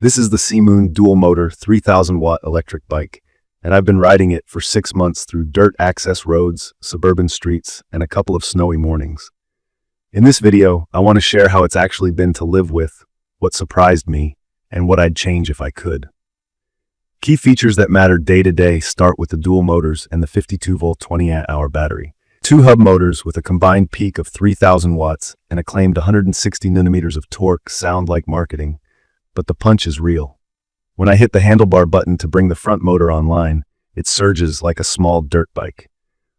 This is the Seemoon dual-motor 3,000-watt electric bike, and I've been riding it for 6 months through dirt access roads, suburban streets, and a couple of snowy mornings. In this video, I want to share how it's actually been to live with, what surprised me, and what I'd change if I could. Key features that matter day to day start with the dual motors and the 52-volt 20-amp-hour battery. 2 hub motors with a combined peak of 3,000 watts and a claimed 160 newtons of torque sound like marketing, but the punch is real. When I hit the handlebar button to bring the front motor online, it surges like a small dirt bike.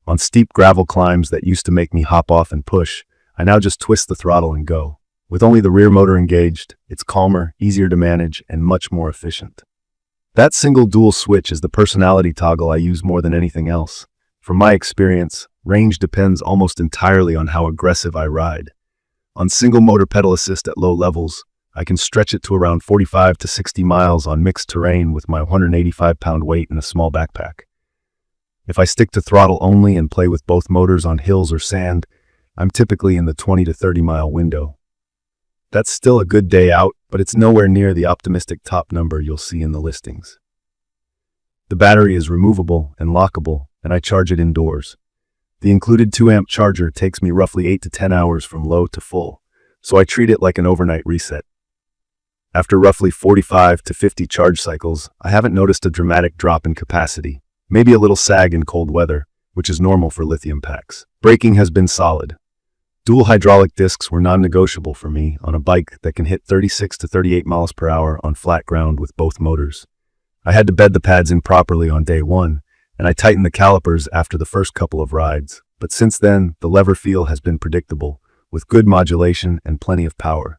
On steep gravel climbs that used to make me hop off and push, I now just twist the throttle and go. With only the rear motor engaged, it's calmer, easier to manage, and much more efficient. That single dual switch is the personality toggle I use more than anything else. From my experience, range depends almost entirely on how aggressive I ride. On single motor pedal assist at low levels, I can stretch it to around 45 to 60 miles on mixed terrain with my 185-pound weight in a small backpack. If I stick to throttle only and play with both motors on hills or sand, I'm typically in the 20 to 30-mile window. That's still a good day out, but it's nowhere near the optimistic top number you'll see in the listings. The battery is removable and lockable, and I charge it indoors. The included 2-amp charger takes me roughly 8 to 10 hours from low to full, so I treat it like an overnight reset. After roughly 45 to 50 charge cycles, I haven't noticed a dramatic drop in capacity, maybe a little sag in cold weather, which is normal for lithium packs. Braking has been solid. Dual hydraulic discs were non-negotiable for me on a bike that can hit 36 to 38 miles per hour on flat ground with both motors. I had to bed the pads in properly on day one, and I tightened the calipers after the first couple of rides, but since then, the lever feel has been predictable, with good modulation and plenty of power.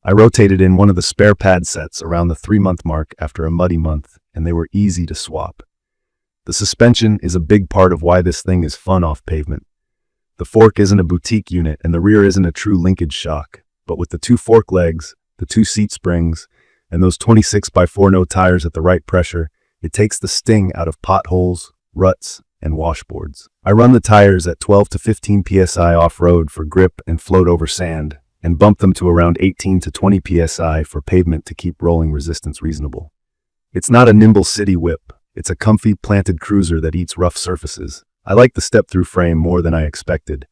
I rotated in one of the spare pad sets around the 3-month mark after a muddy month, and they were easy to swap. The suspension is a big part of why this thing is fun off pavement. The fork isn't a boutique unit and the rear isn't a true linkage shock, but with the 2 fork legs, the 2 seat springs, and those 26x4 no tires at the right pressure, it takes the sting out of potholes, ruts, and washboards. I run the tires at 12 to 15 psi off-road for grip and float over sand, and bump them to around 18 to 20 psi for pavement to keep rolling resistance reasonable. It's not a nimble city whip, it's a comfy planted cruiser that eats rough surfaces. I like the step-thru frame more than I expected.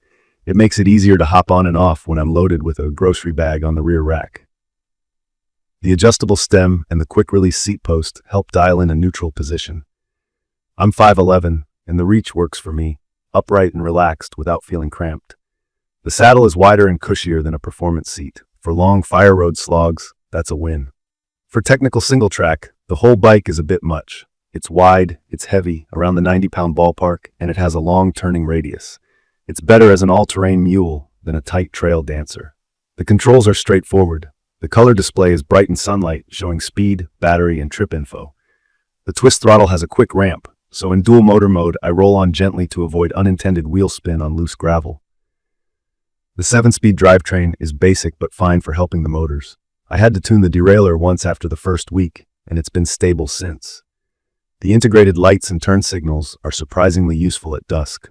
It makes it easier to hop on and off when I'm loaded with a grocery bag on the rear rack. The adjustable stem and the quick-release seat post help dial in a neutral position. I'm 5'11", and the reach works for me, upright and relaxed without feeling cramped. The saddle is wider and cushier than a performance seat. For long fire road slogs, that's a win. For technical single track, the whole bike is a bit much. It's wide, it's heavy, around the 90-pound ballpark, and it has a long turning radius. It's better as an all-terrain mule than a tight trail dancer. The controls are straightforward. The color display is bright in sunlight, showing speed, battery, and trip info. The twist throttle has a quick ramp, so in dual motor mode, I roll on gently to avoid unintended wheel spin on loose gravel. The 7-speed drivetrain is basic but fine for helping the motors. I had to tune the derailleur once after the first week, and it's been stable since. The integrated lights and turn signals are surprisingly useful at dusk.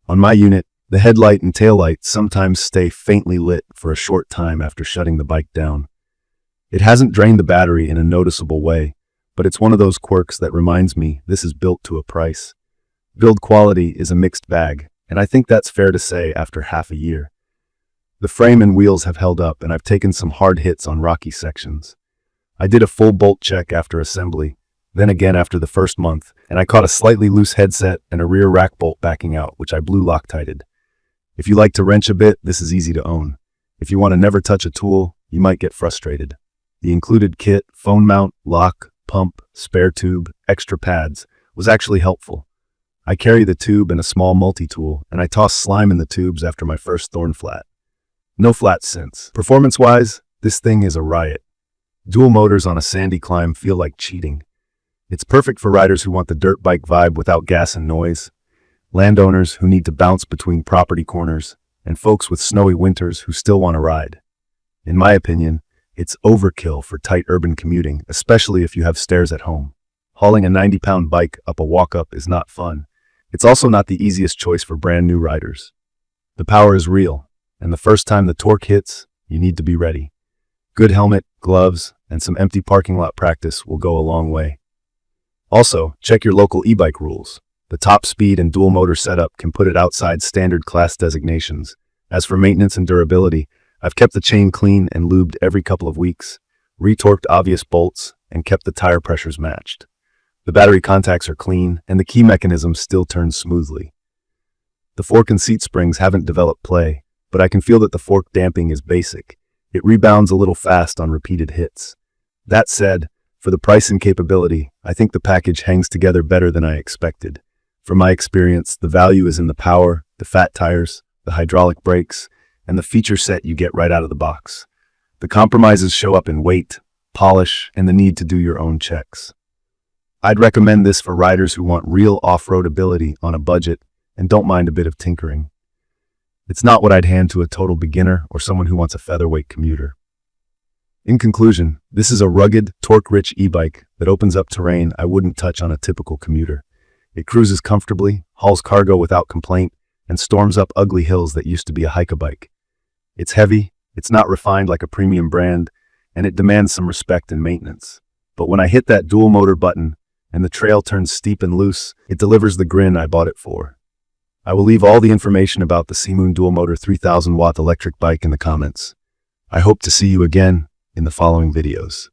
On my unit, the headlight and taillight sometimes stay faintly lit for a short time after shutting the bike down. It hasn't drained the battery in a noticeable way, but it's one of those quirks that reminds me this is built to a price. Build quality is a mixed bag, and I think that's fair to say after half a year. The frame and wheels have held up, and I've taken some hard hits on rocky sections. I did a full bolt check after assembly, then again after the first month, and I caught a slightly loose headset and a rear rack bolt backing out, which I blew Loctited. If you like to wrench a bit, this is easy to own. If you want to never touch a tool, you might get frustrated. The included kit, phone mount, lock, pump, spare tube, extra pads, was actually helpful. I carry the tube and a small multi-tool, and I toss slime in the tubes after my first thorn flat. No flats since. Performance-wise, this thing is a riot. Dual motors on a sandy climb feel like cheating. It's perfect for riders who want the dirt bike vibe without gas and noise, landowners who need to bounce between property corners, and folks with snowy winters who still want to ride. In my opinion, it's overkill for tight urban commuting, especially if you have stairs at home. Hauling a 90-pound bike up a walk-up is not fun. It's also not the easiest choice for brand new riders. The power is real, and the first time the torque hits, you need to be ready. Good helmet, gloves, and some empty parking lot practice will go a long way. Also, check your local e-bike rules. The top speed and dual motor setup can put it outside standard class designations. As for maintenance and durability, I've kept the chain clean and lubed every couple of weeks, retorqued obvious bolts, and kept the tire pressures matched. The battery contacts are clean, and the key mechanism still turns smoothly. The fork and seat springs haven't developed play, but I can feel that the fork damping is basic. It rebounds a little fast on repeated hits. That said, for the price and capability, I think the package hangs together better than I expected. From my experience, the value is in the power, the fat tires, the hydraulic brakes, and the feature set you get right out of the box. The compromises show up in weight, polish, and the need to do your own checks. I'd recommend this for riders who want real off-road ability on a budget and don't mind a bit of tinkering. It's not what I'd hand to a total beginner or someone who wants a featherweight commuter. In conclusion, this is a rugged, torque-rich e-bike that opens up terrain I wouldn't touch on a typical commuter. It cruises comfortably, hauls cargo without complaint, and storms up ugly hills that used to be a hike-a-bike. It's heavy, it's not refined like a premium brand, and it demands some respect and maintenance. But when I hit that dual motor button and the trail turns steep and loose, it delivers the grin I bought it for. I will leave all the information about the Seemoon dual motor 3000 watt electric bike in the comments. I hope to see you again in the following videos.